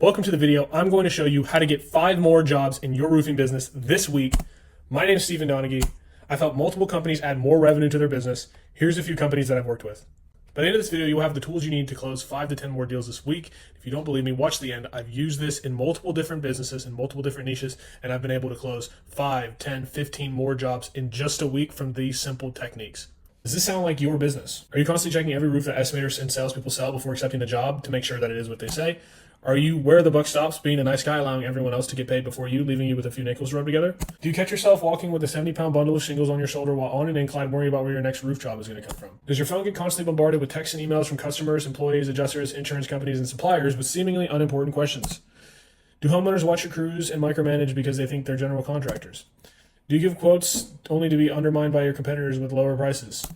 Welcome to the video. I'm going to show you how to get 5 more jobs in your roofing business this week. My name is Stephen Donaghy. I've helped multiple companies add more revenue to their business. Here's a few companies that I've worked with. By the end of this video, you'll have the tools you need to close 5 to 10 more deals this week. If you don't believe me, watch the end. I've used this in multiple different businesses, in multiple different niches, and I've been able to close 5, 10, 15 more jobs in just a week from these simple techniques. Does this sound like your business? Are you constantly checking every roof that estimators and salespeople sell before accepting the job to make sure that it is what they say? Are you where the buck stops, being a nice guy, allowing everyone else to get paid before you, leaving you with a few nickels rubbed together? Do you catch yourself walking with a 70-pound bundle of shingles on your shoulder while on an incline worrying about where your next roof job is going to come from? Does your phone get constantly bombarded with texts and emails from customers, employees, adjusters, insurance companies, and suppliers with seemingly unimportant questions? Do homeowners watch your crews and micromanage because they think they're general contractors? Do you give quotes only to be undermined by your competitors with lower prices?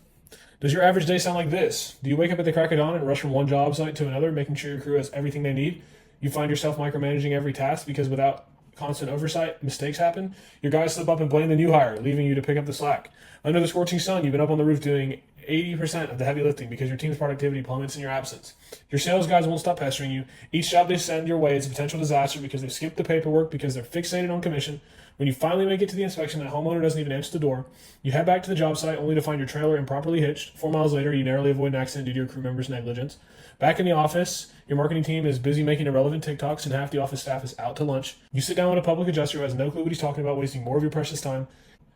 Does your average day sound like this? Do you wake up at the crack of dawn and rush from one job site to another, making sure your crew has everything they need? You find yourself micromanaging every task because without constant oversight, mistakes happen. Your guys slip up and blame the new hire, leaving you to pick up the slack. Under the scorching sun, you've been up on the roof doing 80% of the heavy lifting because your team's productivity plummets in your absence. Your sales guys won't stop pestering you. Each job they send your way is a potential disaster because they've skipped the paperwork because they're fixated on commission. When you finally make it to the inspection, that homeowner doesn't even answer the door. You head back to the job site only to find your trailer improperly hitched. 4 miles later, you narrowly avoid an accident due to your crew member's negligence. Back in the office, your marketing team is busy making irrelevant TikToks and half the office staff is out to lunch. You sit down with a public adjuster who has no clue what he's talking about, wasting more of your precious time.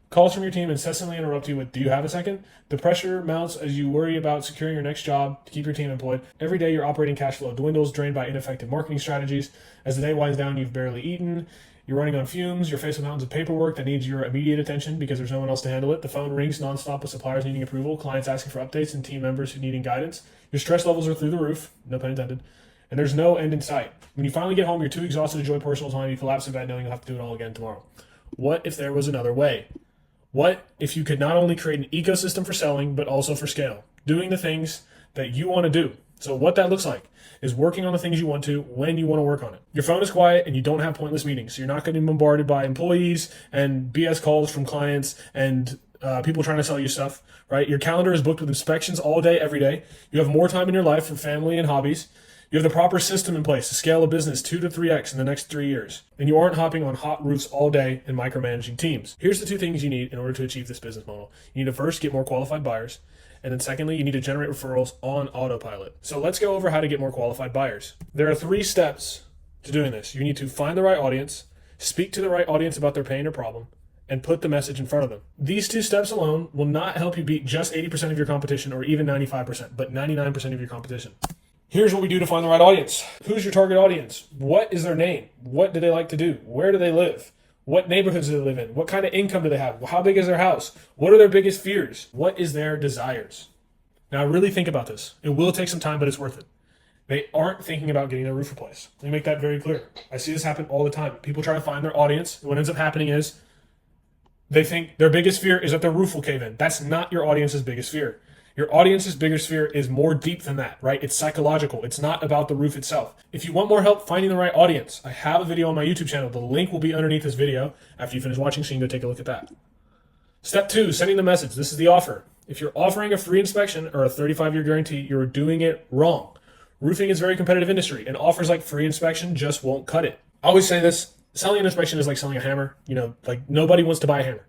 Calls from your team incessantly interrupt you with, "Do you have a second?" The pressure mounts as you worry about securing your next job to keep your team employed. Every day, your operating cash flow dwindles, drained by ineffective marketing strategies. As the day winds down, you've barely eaten. You're running on fumes. You're faced with mountains of paperwork that needs your immediate attention because there's no one else to handle it. The phone rings nonstop with suppliers needing approval, clients asking for updates, and team members who needing guidance. Your stress levels are through the roof, no pun intended, and there's no end in sight. When you finally get home, you're too exhausted to enjoy personal time. You collapse in bed knowing you'll have to do it all again tomorrow. What if there was another way? What if you could not only create an ecosystem for selling, but also for scale, doing the things that you want to do? So what that looks like is working on the things you want to when you want to work on it. Your phone is quiet and you don't have pointless meetings. So you're not getting bombarded by employees and BS calls from clients and people trying to sell you stuff, right? Your calendar is booked with inspections all day, every day. You have more time in your life for family and hobbies. You have the proper system in place to scale a business 2 to 3x in the next 3 years. And you aren't hopping on hot roofs all day and micromanaging teams. Here's the 2 things you need in order to achieve this business model. You need to first get more qualified buyers. And then secondly, you need to generate referrals on autopilot. So let's go over how to get more qualified buyers. There are 3 steps to doing this. You need to find the right audience, speak to the right audience about their pain or problem, and put the message in front of them. These 2 steps alone will not help you beat just 80% of your competition or even 95%, but 99% of your competition. Here's what we do to find the right audience. Who's your target audience? What is their name? What do they like to do? Where do they live? What neighborhoods do they live in? What kind of income do they have? How big is their house? What are their biggest fears? What is their desires? Now, really think about this. It will take some time, but it's worth it. They aren't thinking about getting their roof replaced. Let me make that very clear. I see this happen all the time. People try to find their audience. What ends up happening is they think their biggest fear is that their roof will cave in. That's not your audience's biggest fear. Your audience's biggest fear is more deep than that, right? It's psychological. It's not about the roof itself. If you want more help finding the right audience, I have a video on my YouTube channel. The link will be underneath this video after you finish watching, so you can go take a look at that. Step 2, sending the message. This is the offer. If you're offering a free inspection or a 35-year guarantee, you're doing it wrong. Roofing is a very competitive industry, and offers like free inspection just won't cut it. I always say this, selling an inspection is like selling a hammer. Like nobody wants to buy a hammer.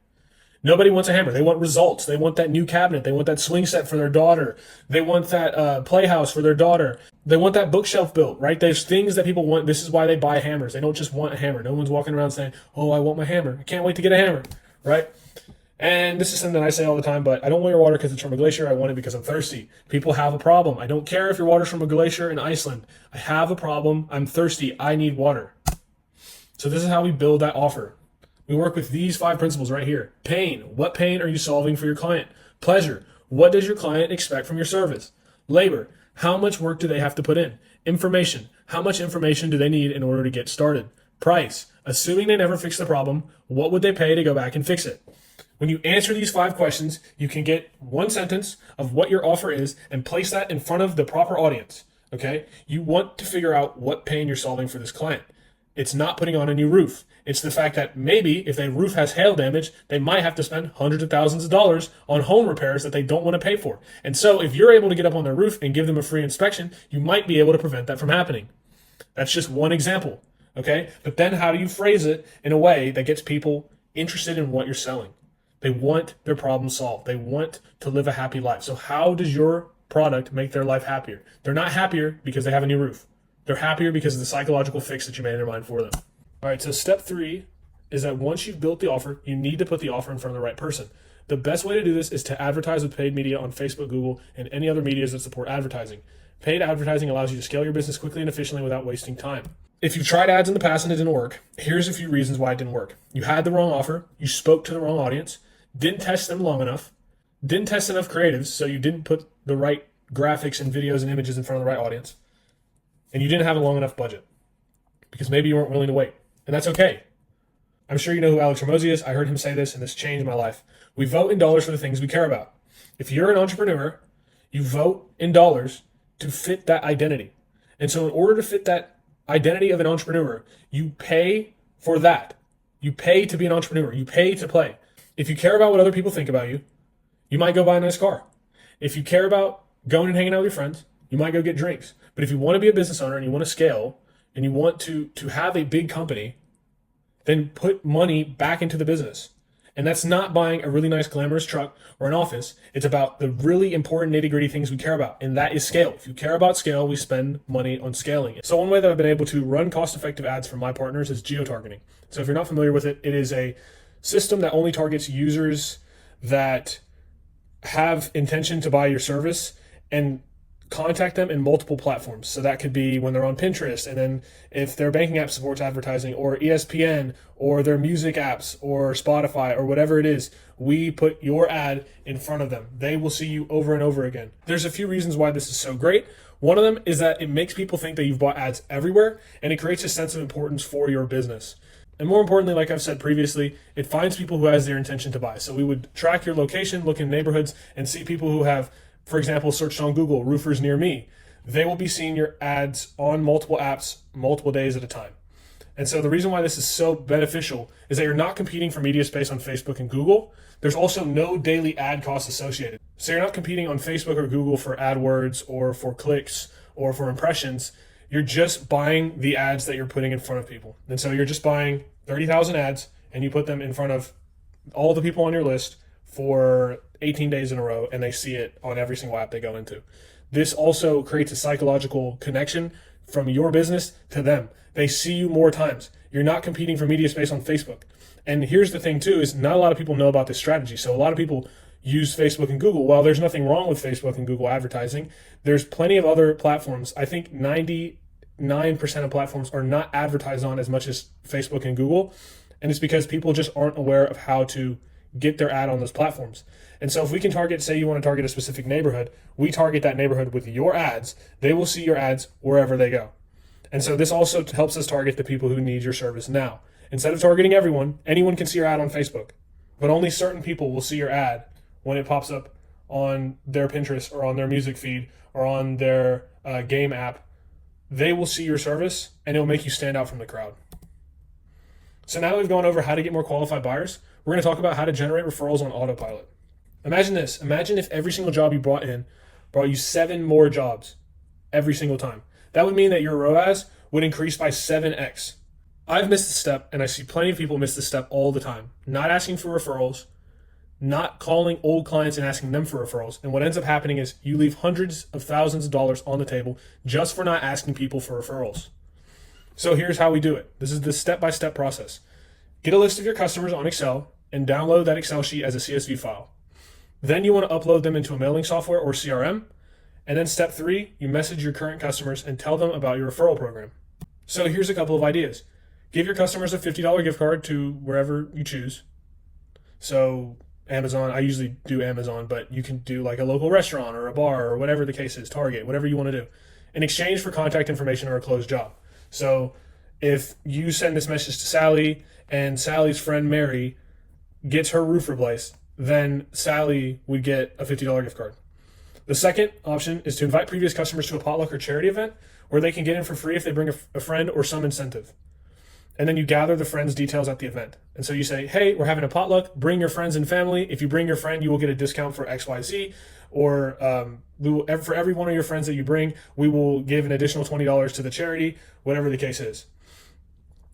Nobody wants a hammer. They want results. They want that new cabinet. They want that swing set for their daughter. They want that playhouse for their daughter. They want that bookshelf built, right? There's things that people want. This is why they buy hammers. They don't just want a hammer. No one's walking around saying, "Oh, I want my hammer. I can't wait to get a hammer," right? And this is something that I say all the time, but I don't want your water because it's from a glacier. I want it because I'm thirsty. People have a problem. I don't care if your water's from a glacier in Iceland. I have a problem. I'm thirsty. I need water. So this is how we build that offer. We work with these 5 principles right here. Pain. What pain are you solving for your client? Pleasure. What does your client expect from your service? Labor. How much work do they have to put in? Information. How much information do they need in order to get started? Price. Assuming they never fix the problem, what would they pay to go back and fix it? When you answer these 5 questions, you can get 1 sentence of what your offer is and place that in front of the proper audience. Okay? You want to figure out what pain you're solving for this client. It's not putting on a new roof. It's the fact that maybe if their roof has hail damage, they might have to spend hundreds of thousands of dollars on home repairs that they don't want to pay for. And so if you're able to get up on their roof and give them a free inspection, you might be able to prevent that from happening. That's just one example. Okay. But then how do you phrase it in a way that gets people interested in what you're selling? They want their problem solved. They want to live a happy life. So how does your product make their life happier? They're not happier because they have a new roof. They're happier because of the psychological fix that you made in their mind for them. All right, so step 3 is that once you've built the offer, you need to put the offer in front of the right person. The best way to do this is to advertise with paid media on Facebook, Google, and any other medias that support advertising. Paid advertising allows you to scale your business quickly and efficiently without wasting time. If you've tried ads in the past and it didn't work, here's a few reasons why it didn't work. You had the wrong offer, you spoke to the wrong audience, didn't test them long enough, didn't test enough creatives, so you didn't put the right graphics and videos and images in front of the right audience, and you didn't have a long enough budget because maybe you weren't willing to wait. And that's okay. I'm sure you know who Alex Hormozi is. I heard him say this, and this changed my life. We vote in dollars for the things we care about. If you're an entrepreneur, you vote in dollars to fit that identity. And so in order to fit that identity of an entrepreneur, you pay for that. You pay to be an entrepreneur. You pay to play. If you care about what other people think about you, you might go buy a nice car. If you care about going and hanging out with your friends, you might go get drinks. But if you want to be a business owner and you want to scale and you want to have a big company, then put money back into the business. And that's not buying a really nice glamorous truck or an office. It's about the really important nitty-gritty things we care about, and that is scale. If you care about scale, we spend money on scaling it. So one way that I've been able to run cost-effective ads for my partners is geo-targeting. So if you're not familiar with it, it is a system that only targets users that have intention to buy your service and contact them in multiple platforms. So that could be when they're on Pinterest, and then if their banking app supports advertising, or ESPN, or their music apps, or Spotify, or whatever it is, we put your ad in front of them. They will see you over and over again. There's a few reasons why this is so great. One of them is that it makes people think that you've bought ads everywhere, and it creates a sense of importance for your business. And more importantly, like I've said previously, it finds people who has their intention to buy. So we would track your location, look in neighborhoods, and see people who have, for example, searched on Google, roofers near me. They will be seeing your ads on multiple apps, multiple days at a time. And so the reason why this is so beneficial is that you're not competing for media space on Facebook and Google. There's also no daily ad costs associated. So you're not competing on Facebook or Google for AdWords or for clicks or for impressions. You're just buying the ads that you're putting in front of people. And so you're just buying 30,000 ads and you put them in front of all the people on your list for 18 days in a row, and they see it on every single app they go into. This also creates a psychological connection from your business to them. They see you more times. You're not competing for media space on Facebook. And here's the thing too, is not a lot of people know about this strategy. So a lot of people use Facebook and Google. While there's nothing wrong with Facebook and Google advertising, there's plenty of other platforms. I think 99% of platforms are not advertised on as much as Facebook and Google. And it's because people just aren't aware of how to get their ad on those platforms. And so if we can target, say you want to target a specific neighborhood, we target that neighborhood with your ads. They will see your ads wherever they go. And so this also helps us target the people who need your service now. Instead of targeting everyone, anyone can see your ad on Facebook, but only certain people will see your ad when it pops up on their Pinterest or on their music feed or on their game app. They will see your service and it'll make you stand out from the crowd. So now that we've gone over how to get more qualified buyers, we're going to talk about how to generate referrals on autopilot. Imagine this. Imagine if every single job you brought in brought you 7 more jobs every single time. That would mean that your ROAS would increase by 7x. I've missed a step, and I see plenty of people miss this step all the time. Not asking for referrals, not calling old clients and asking them for referrals. And what ends up happening is you leave hundreds of thousands of dollars on the table just for not asking people for referrals. So here's how we do it. This is the step-by-step process. Get a list of your customers on Excel and download that Excel sheet as a CSV file. Then you want to upload them into a mailing software or CRM. And then step 3, you message your current customers and tell them about your referral program. So here's a couple of ideas. Give your customers a $50 gift card to wherever you choose. So Amazon, I usually do Amazon, but you can do like a local restaurant or a bar or whatever the case is, Target, whatever you want to do, in exchange for contact information or a closed job. So if you send this message to Sally and Sally's friend Mary gets her roof replaced, then Sally would get a $50 gift card. The second option is to invite previous customers to a potluck or charity event where they can get in for free if they bring a friend or some incentive. And then you gather the friends' details at the event. And so you say, hey, we're having a potluck. Bring your friends and family. If you bring your friend, you will get a discount for XYZ. Or for every one of your friends that you bring, we will give an additional $20 to the charity, whatever the case is.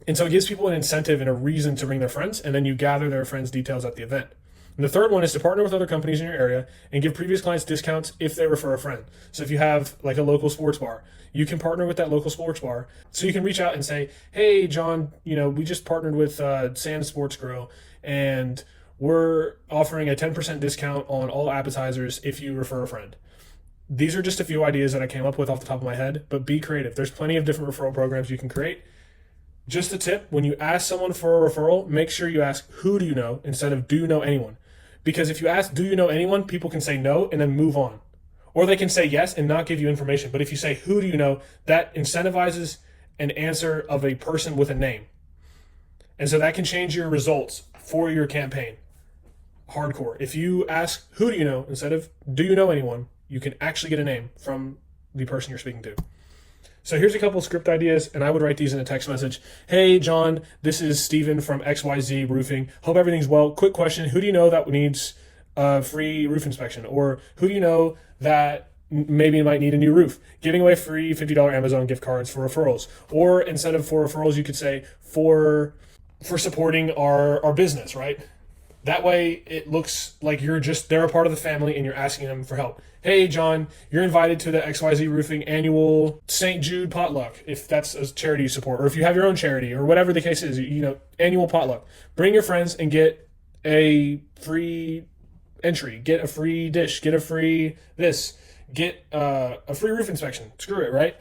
And so it gives people an incentive and a reason to bring their friends, and then you gather their friends' details at the event. And the third one is to partner with other companies in your area and give previous clients discounts if they refer a friend. So if you have like a local sports bar, you can partner with that local sports bar. So you can reach out and say, hey, John, we just partnered with Sand Sports Grill, and we're offering a 10% discount on all appetizers if you refer a friend. These are just a few ideas that I came up with off the top of my head, but be creative. There's plenty of different referral programs you can create. Just a tip, when you ask someone for a referral, make sure you ask, who do you know, instead of do you know anyone? Because if you ask, do you know anyone, people can say no and then move on. Or they can say yes and not give you information. But if you say, who do you know, that incentivizes an answer of a person with a name. And so that can change your results for your campaign. Hardcore. If you ask, who do you know, instead of do you know anyone, you can actually get a name from the person you're speaking to. So here's a couple script ideas, and I would write these in a text message. Hey, John, this is Steven from XYZ Roofing. Hope everything's well. Quick question. Who do you know that needs a free roof inspection? Or who do you know that maybe might need a new roof? Giving away free $50 Amazon gift cards for referrals. Or instead of for referrals, you could say for supporting our business, right? That way it looks like they're a part of the family and you're asking them for help. Hey, John, you're invited to the XYZ Roofing annual St. Jude potluck, if that's a charity you support, or if you have your own charity, or whatever the case is, annual potluck. Bring your friends and get a free entry, get a free dish, get a free this, get a free roof inspection. Screw it, right?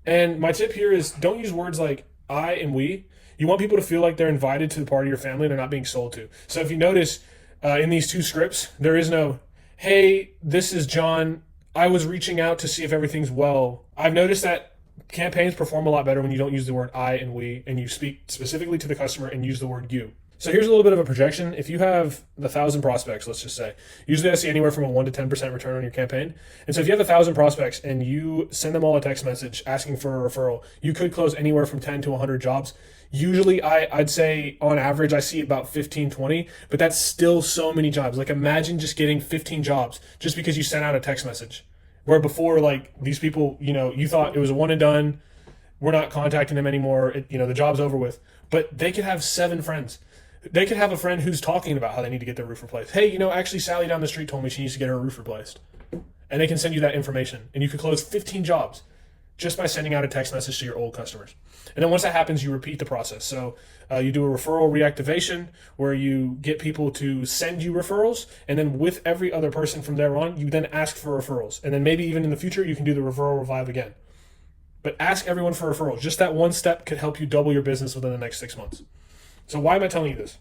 And my tip here is don't use words like I and we. You want people to feel like they're invited to the part of your family and they're not being sold to. So if you notice in these two scripts, there is no, hey, this is John. I was reaching out to see if everything's well. I've noticed that campaigns perform a lot better when you don't use the word I and we, and you speak specifically to the customer and use the word you. So here's a little bit of a projection. If you have 1,000 prospects, let's just say, usually I see anywhere from a 1 to 10% return on your campaign. And so if you have 1,000 prospects and you send them all a text message asking for a referral, you could close anywhere from 10 to 100 jobs. Usually I'd say on average I see about 15, 20, but that's still so many jobs. Like imagine just getting 15 jobs just because you sent out a text message. Where before, like these people, you thought it was a one and done. We're not contacting them anymore. The job's over with. But they could have 7 friends. They could have a friend who's talking about how they need to get their roof replaced. Hey, actually Sally down the street told me she needs to get her roof replaced. And they can send you that information. And you could close 15 jobs just by sending out a text message to your old customers. And then once that happens, you repeat the process. So you do a referral reactivation where you get people to send you referrals. And then with every other person from there on, you then ask for referrals. And then maybe even in the future, you can do the referral revive again. But ask everyone for referrals. Just that one step could help you double your business within the next 6 months. So why am I telling you this?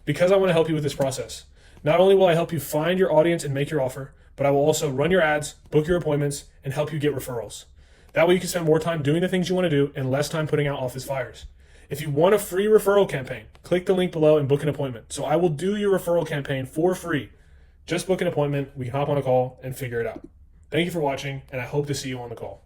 Because I want to help you with this process. Not only will I help you find your audience and make your offer, but I will also run your ads, book your appointments, and help you get referrals. That way you can spend more time doing the things you want to do and less time putting out office fires. If you want a free referral campaign, click the link below and book an appointment. So I will do your referral campaign for free. Just book an appointment. We can hop on a call and figure it out. Thank you for watching, and I hope to see you on the call.